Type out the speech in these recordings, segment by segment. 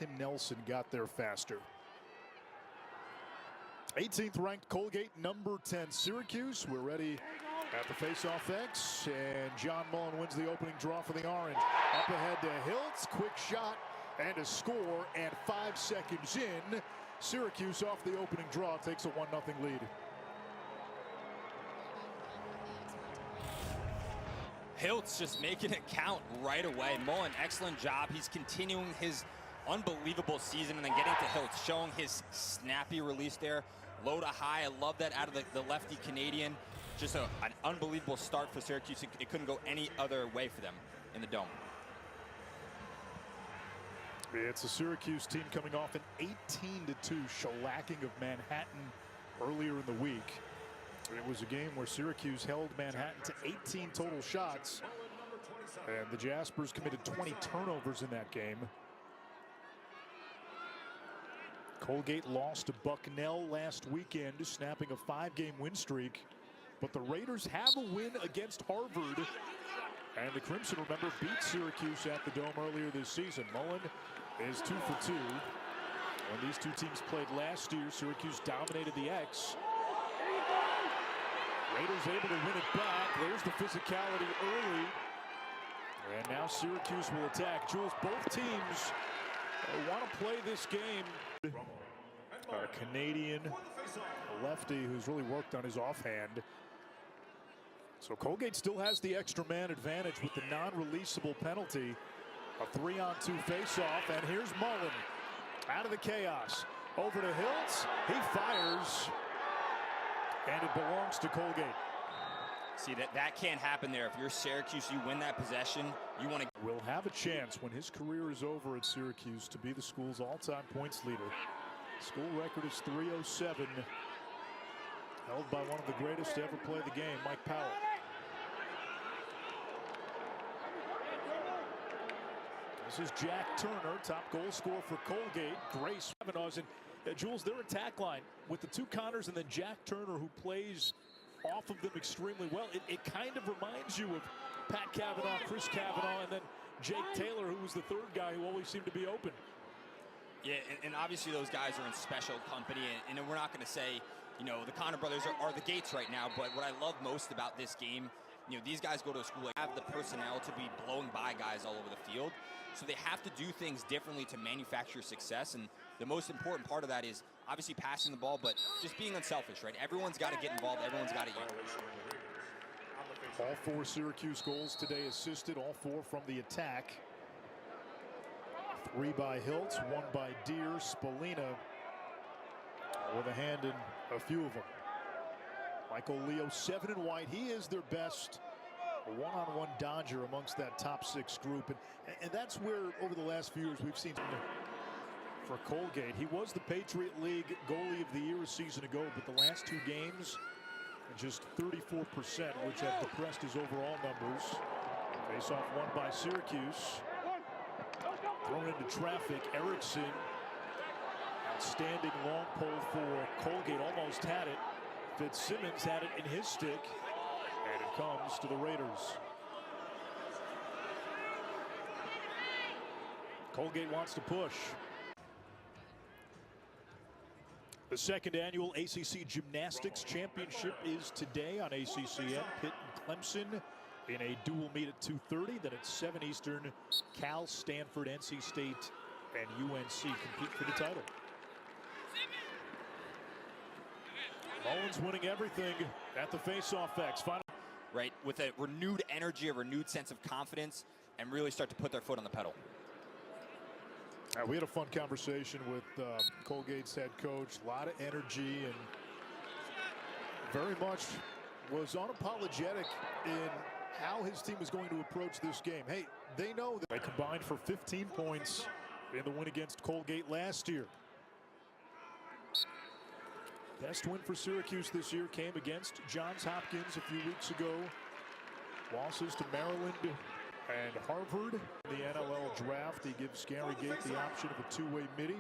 Tim Nelson got there faster. 18th ranked Colgate, number 10 Syracuse. We're ready at the Faceoff X, and John Mullen wins the opening draw for the Orange. Up ahead to Hiltz, quick shot and a score, and 5 seconds in, Syracuse off the opening draw takes a 1-0 lead. Hiltz just making it count right away. Mullen, excellent job. He's continuing his unbelievable season, and then getting to Hiltz, showing his snappy release there. Low to high, I love that out of the lefty Canadian. Just an unbelievable start for Syracuse. It couldn't go any other way for them in the Dome. It's a Syracuse team coming off an 18-2 shellacking of Manhattan earlier in the week. It was a game where Syracuse held Manhattan to 18 total shots, and the Jaspers committed 20 turnovers in that game. Colgate lost to Bucknell last weekend, snapping a 5-game win streak. But the Raiders have a win against Harvard. And the Crimson, remember, beat Syracuse at the Dome earlier this season. Mullen is 2 for 2. When these two teams played last year, Syracuse dominated the X. Raiders able to win it back. There's the physicality early. And now Syracuse will attack. Jules, both teams want to play this game. A Canadian, a lefty who's really worked on his offhand. So Colgate still has the extra man advantage with the non-releasable penalty. A 3-on-2 face-off, and here's Mullen out of the chaos. Over to Hiltz, he fires, and it belongs to Colgate. See, that can't happen there. If you're Syracuse, you win that possession, you want to... Will have a chance when his career is over at Syracuse to be the school's all-time points leader. School record is 307, held by one of the greatest to ever play the game, Mike Powell. This is Jack Turner, top goal scorer for Colgate. Grace Kavanagh's, and Jules, their attack line with the two Connors and then Jack Turner, who plays off of them extremely well. It kind of reminds you of Pat Kavanaugh, Chris Kavanaugh, and then Jake Taylor, who was the third guy who always seemed to be open. Yeah, and obviously those guys are in special company, and we're not going to say, you know, the Connor brothers are the Gates right now, but what I love most about this game, you know, these guys go to a school that have the personnel to be blowing by guys all over the field, so they have to do things differently to manufacture success, and the most important part of that is obviously passing the ball, but just being unselfish, right? Everyone's got to get involved, everyone's got to eat. All 4 Syracuse goals today assisted, all 4 from the attack. 3 by Hiltz, 1 by Deere. Spallina with a hand in a few of them. Michael Leo, 7 in white. He is their best one-on-one dodger amongst that top 6 group. And that's where, over the last few years, we've seen for Colgate. He was the Patriot League Goalie of the Year a season ago, but the last 2 games, just 34%, which have depressed his overall numbers. Face-off won by Syracuse. Thrown into traffic, Erickson. Outstanding long pole for Colgate, almost had it. Fitzsimmons had it in his stick, and it comes to the Raiders. Colgate wants to push. The second annual ACC Gymnastics Championship is today on ACCN. Pitt and Clemson in a dual meet at 2:30. Then at 7 Eastern, Cal, Stanford, NC State, and UNC compete for the title. Mullen's winning everything at the Faceoff X. Final. Right, with a renewed energy, a renewed sense of confidence, and really start to put their foot on the pedal. We had a fun conversation with Colgate's head coach. A lot of energy, and very much was unapologetic in how his team was going to approach this game. Hey, they know that they combined for 15 points in the win against Colgate last year. Best win for Syracuse this year came against Johns Hopkins a few weeks ago. Losses to Maryland and Harvard. In the NLL draft, he gives Gary Gate the option of a 2-way midi.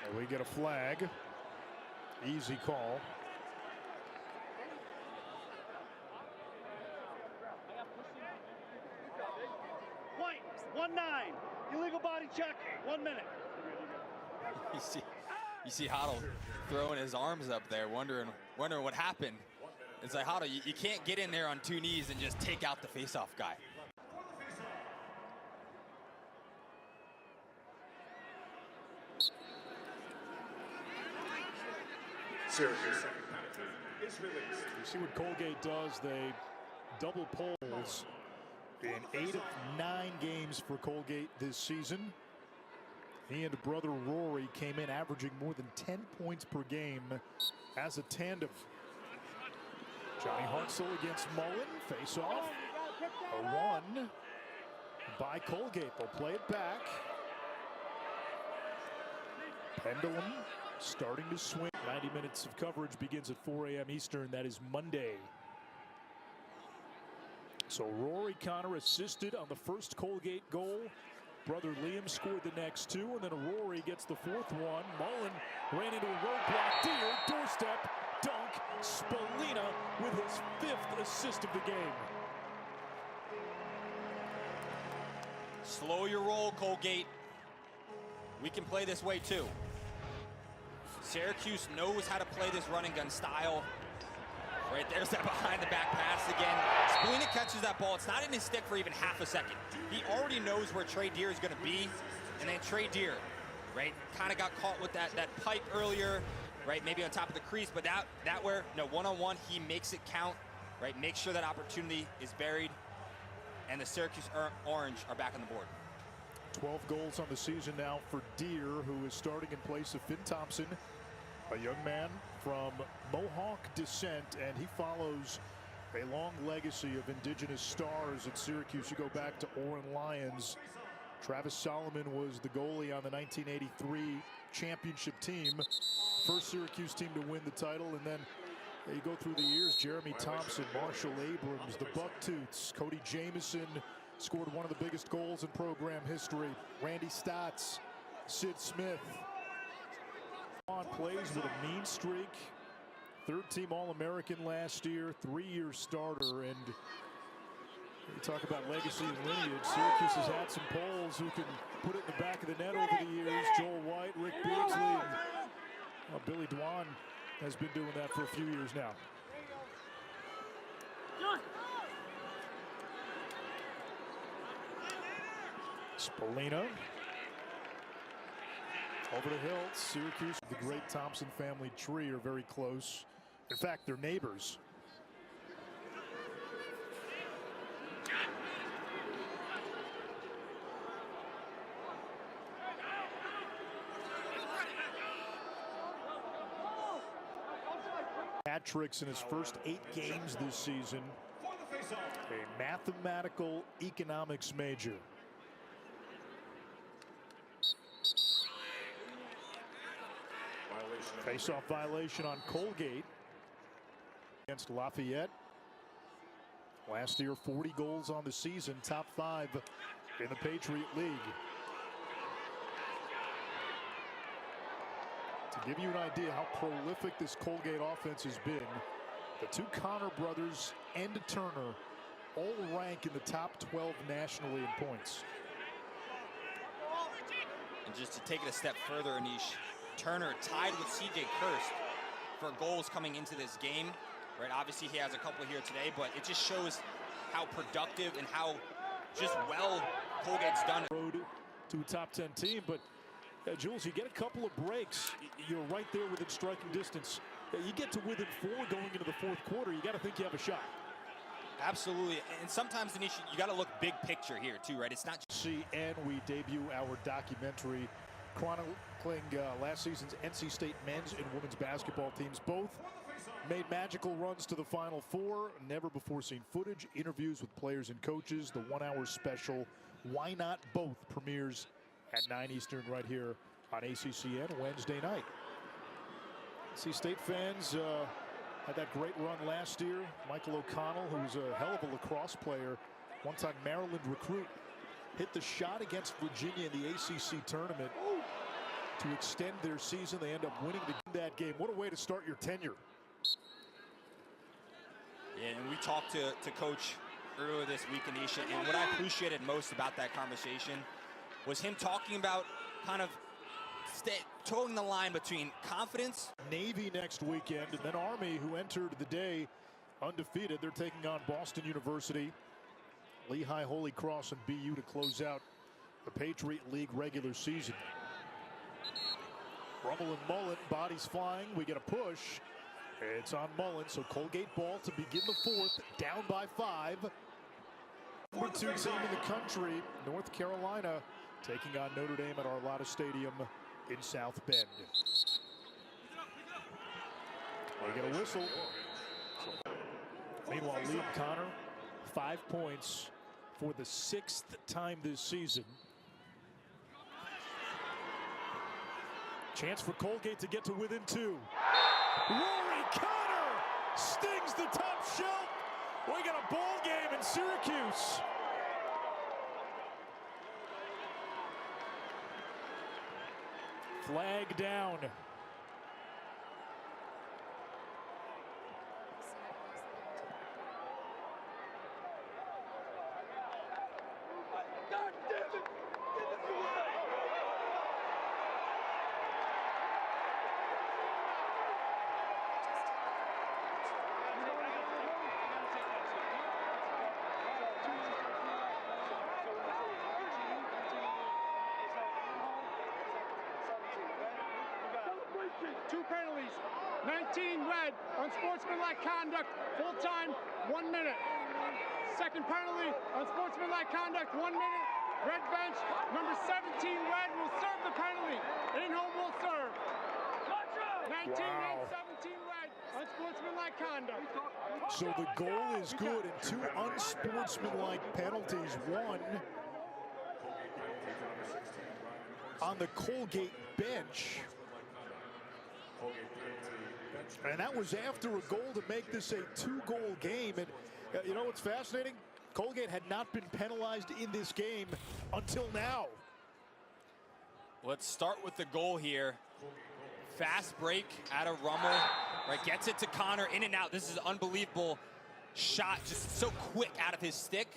And we get a flag. Easy call. White, 1-9. Illegal body check, 1 minute. You see Hartzell throwing his arms up there, wondering what happened. It's like, Hartzell, you can't get in there on 2 knees and just take out the face-off guy. Syracuse second penalty is released. You see what Colgate does. They double polls in 8 of 9 games for Colgate this season. He and brother Rory came in averaging more than 10 points per game as a tandem. Johnny Hartzell against Mullen. Face off. A 1 by Colgate. They'll play it back. Pendulum starting to swing. 90 minutes of coverage begins at 4 a.m. Eastern. That is Monday. So Rory Connor assisted on the first Colgate goal. Brother Liam scored the next 2, and then Rory gets the 4th one. Mullen ran into a roadblock. Deer, doorstep, dunk. Spallina with his 5th assist of the game. Slow your roll, Colgate. We can play this way too. Syracuse knows how to play this run and gun style. Right there's that behind the back pass again. Spallina catches that ball. It's not in his stick for even half a second. He already knows where Trey Deer is going to be. And then Trey Deer, right, kind of got caught with that pipe earlier, right, maybe on top of the crease. But that where, no, one-on-one, he makes it count, right, make sure that opportunity is buried. And the Syracuse Orange are back on the board. 12 goals on the season now for Deer, who is starting in place of Finn Thompson, a young man from Mohawk descent, and he follows a long legacy of indigenous stars at Syracuse. You go back to Oren Lions. Travis Solomon was the goalie on the 1983 championship team. First Syracuse team to win the title, and then you go through the years. Jeremy Thompson, Marshall Abrams, the Bucktooths, Cody Jamieson scored one of the biggest goals in program history. Randy Stotts, Sid Smith. On plays with a mean streak. 3rd team All-American last year, 3-year starter, and you talk about legacy and lineage. Syracuse has had some poles who can put it in the back of the net over the years. Joel White, Rick Beardsley, and Billy Dwan has been doing that for a few years now. Spallina over the hill. Syracuse, the great Thompson family tree, are very close. In fact, they're neighbors. Hat tricks in his first 8 games this season. A mathematical economics major. Face-off violation on Colgate against Lafayette. Last year, 40 goals on the season, top 5 in the Patriot League. To give you an idea how prolific this Colgate offense has been, the 2 Connor brothers and Turner all rank in the top 12 nationally in points. And just to take it a step further, Anish, Turner tied with C.J. Kirst for goals coming into this game. Right, obviously he has a couple here today, but it just shows how productive and how just well Colgate's done. Road to a top 10 team, but Jules, you get a couple of breaks. You're right there within striking distance. You get to within 4 going into the 4th quarter. You got to think you have a shot. Absolutely, and sometimes, Anish, you got to look big picture here too, right? It's not just And we debut our documentary chronicling last season's NC State men's and women's basketball teams. Both made magical runs to the Final Four. Never before seen footage, interviews with players and coaches. The 1-hour special, Why Not Both, premieres at 9 Eastern right here on ACCN Wednesday night. NC State fans had that great run last year. Michael O'Connell, who's a hell of a lacrosse player, one-time Maryland recruit, hit the shot against Virginia in the ACC tournament to extend their season. They end up winning that game. What a way to start your tenure. Yeah, and we talked to Coach earlier this week, Anisha, and what I appreciated most about that conversation was him talking about kind of towing the line between confidence. Navy next weekend, and then Army, who entered the day undefeated. They're taking on Boston University, Lehigh, Holy Cross, and BU to close out the Patriot League regular season. Rummel and Mullen, bodies flying. We get a push. It's on Mullen, so Colgate ball to begin the fourth, down by 5. Number 2 team in the country, North Carolina, taking on Notre Dame at Arlada Stadium in South Bend. We get a whistle. Meanwhile, Liam Connor, 5 points for the 6th time this season. Chance for Colgate to get to within 2. Rory Connor stings the top shelf. We got a ball game in Syracuse. Flag down. Two penalties, 19 red, unsportsmanlike conduct, full time, 1 minute. Second penalty, unsportsmanlike conduct, 1 minute, red bench, number 17 red will serve the penalty. In home will serve. 19 and 17 red, unsportsmanlike conduct. So the goal is good and 2 unsportsmanlike penalties. One on the Colgate bench. And that was after a goal to make this a 2-goal game. And you know what's fascinating? Colgate had not been penalized in this game until now. Let's start with the goal here. Fast break out of Rummel. Right, gets it to Connor, in and out. This is an unbelievable shot, just so quick out of his stick.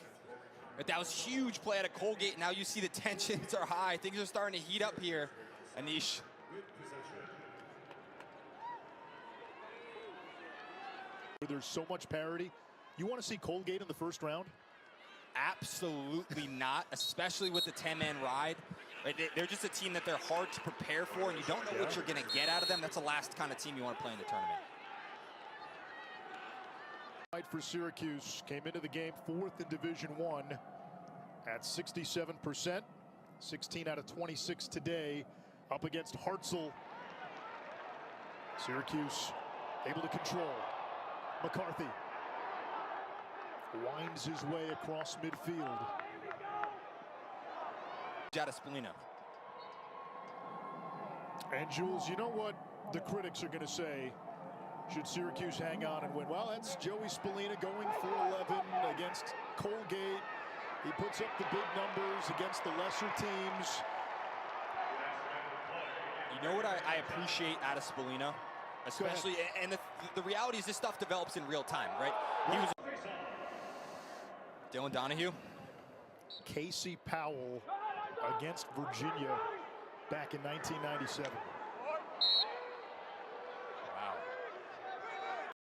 But that was huge play out of Colgate. Now you see the tensions are high. Things are starting to heat up here, Anish. There's so much parity. You want to see Colgate in the first round? Absolutely not, especially with the 10-man ride. Right, they're just a team that they're hard to prepare for, and you don't know what you're going to get out of them. That's the last kind of team you want to play in the tournament. For Syracuse, came into the game 4th in Division I at 67%, 16 out of 26 today, up against Hartzell. Syracuse able to control. McCarthy winds his way across midfield. Out of Spallina. And Jules, you know what the critics are going to say? Should Syracuse hang on and win? Well, that's Joey Spallina going for 11 against Colgate. He puts up the big numbers against the lesser teams. You know what I appreciate out of Spallina? Especially, and the reality is this stuff develops in real time, right? He was Dylan Donahue. Casey Powell against Virginia back in 1997.